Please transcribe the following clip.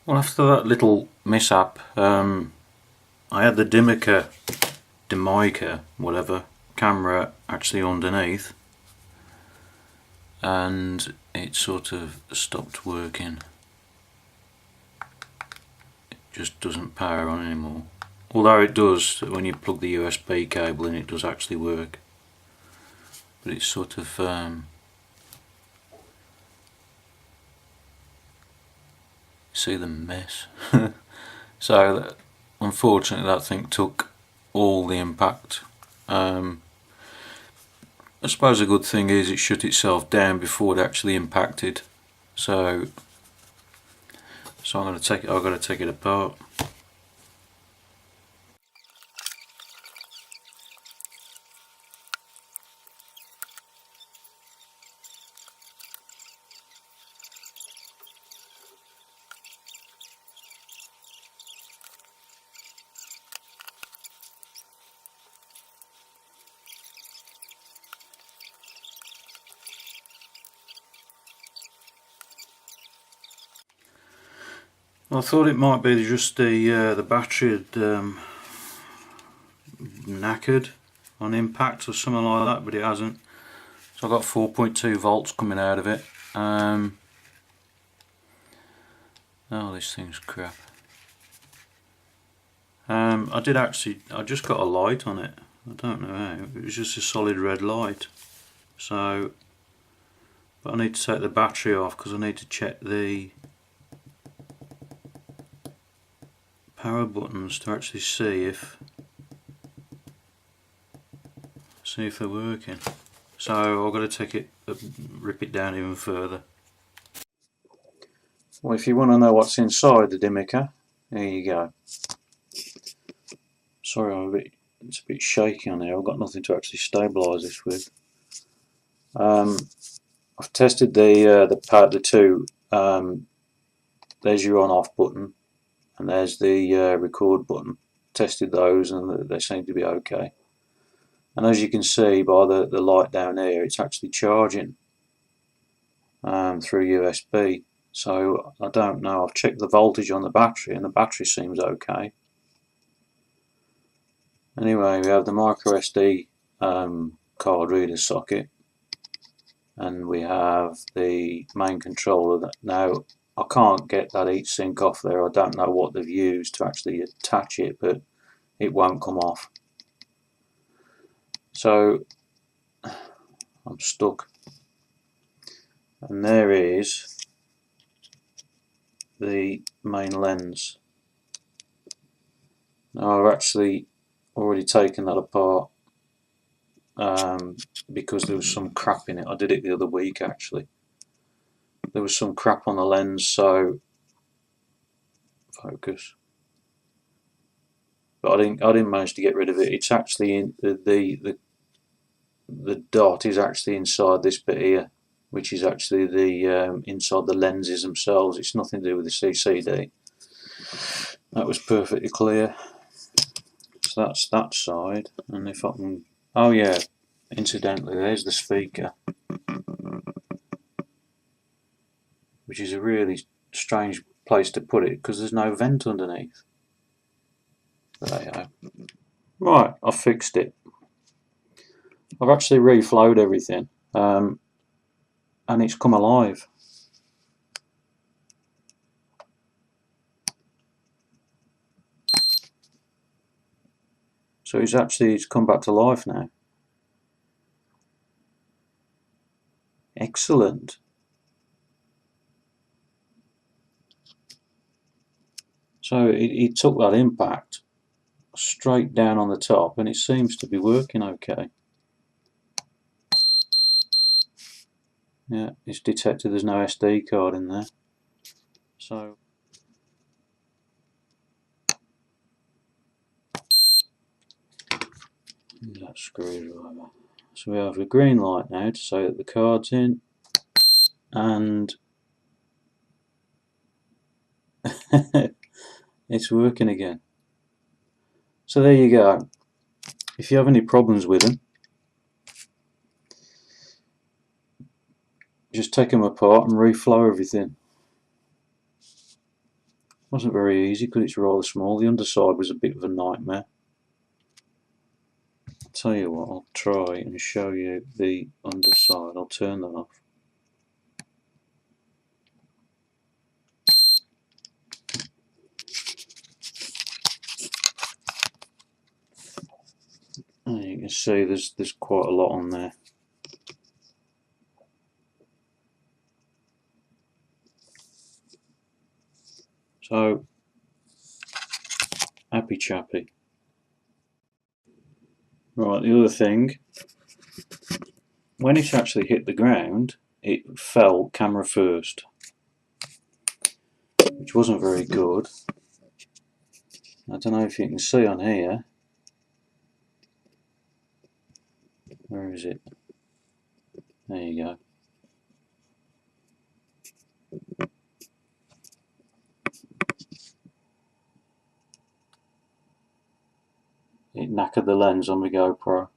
Well, after that little mishap, I had the Dimika, whatever, camera actually underneath, and it sort of stopped working. It just doesn't power on anymore. Although it does, when you plug the USB cable in, it does actually work. But it's sort of see the mess. So unfortunately that thing took all the impact. I suppose a good thing is it shut itself down before it actually impacted. So I've got to take it apart. Well, I thought it might be just the battery had knackered on impact or something like that, but it hasn't. So I got 4.2 volts coming out of it. Oh, this thing's crap. I just got a light on it. I don't know how. It was just a solid red light. So, but I need to take the battery off because I need to check the power buttons to actually see if they're working. So I've got to take it, rip it down even further. Well, if you want to know what's inside the Dimika, there you go. Sorry, it's a bit shaky on here. I've got nothing to actually stabilise this with. I've tested the two. There's your on/off button, and there's the record button. Tested those, and they seem to be okay. And as you can see by the light down here, it's actually charging through USB. So I don't know. I've checked the voltage on the battery, and the battery seems okay. Anyway, we have the micro SD card reader socket, and we have the main controller. Now I can't get that heatsink off there. I don't know what they've used to actually attach it, but it won't come off. So I'm stuck. And there is the main lens. Now I've actually already taken that apart because there was some crap in it. I did it the other week actually. There was some crap on the lens, so focus. But I didn't manage to get rid of it. It's actually in the dot is actually inside this bit here, which is actually the inside the lenses themselves. It's nothing to do with the CCD. That was perfectly clear. So that's that side. And if I can, oh yeah, incidentally, there's the speaker, which is a really strange place to put it because there's no vent underneath. There you go. Right, I've fixed it. I've actually reflowed everything, and it's come alive. So it's come back to life now. Excellent. So it took that impact straight down on the top, and it seems to be working okay. Yeah, it's detected there's no SD card in there. So that screwdriver. So we have a green light now to say that the card's in, and it's working again. So there you go. If you have any problems with them, just take them apart and reflow everything. Wasn't very easy because it's rather small. The underside was a bit of a nightmare. I'll tell you what, I'll try and show you the underside. I'll turn that off. And you can see there's quite a lot on there. So, happy chappy. Right, the other thing, when it actually hit the ground, it fell camera first, which wasn't very good. I don't know if you can see on here. Where is it? There you go. It knackered the lens on my GoPro.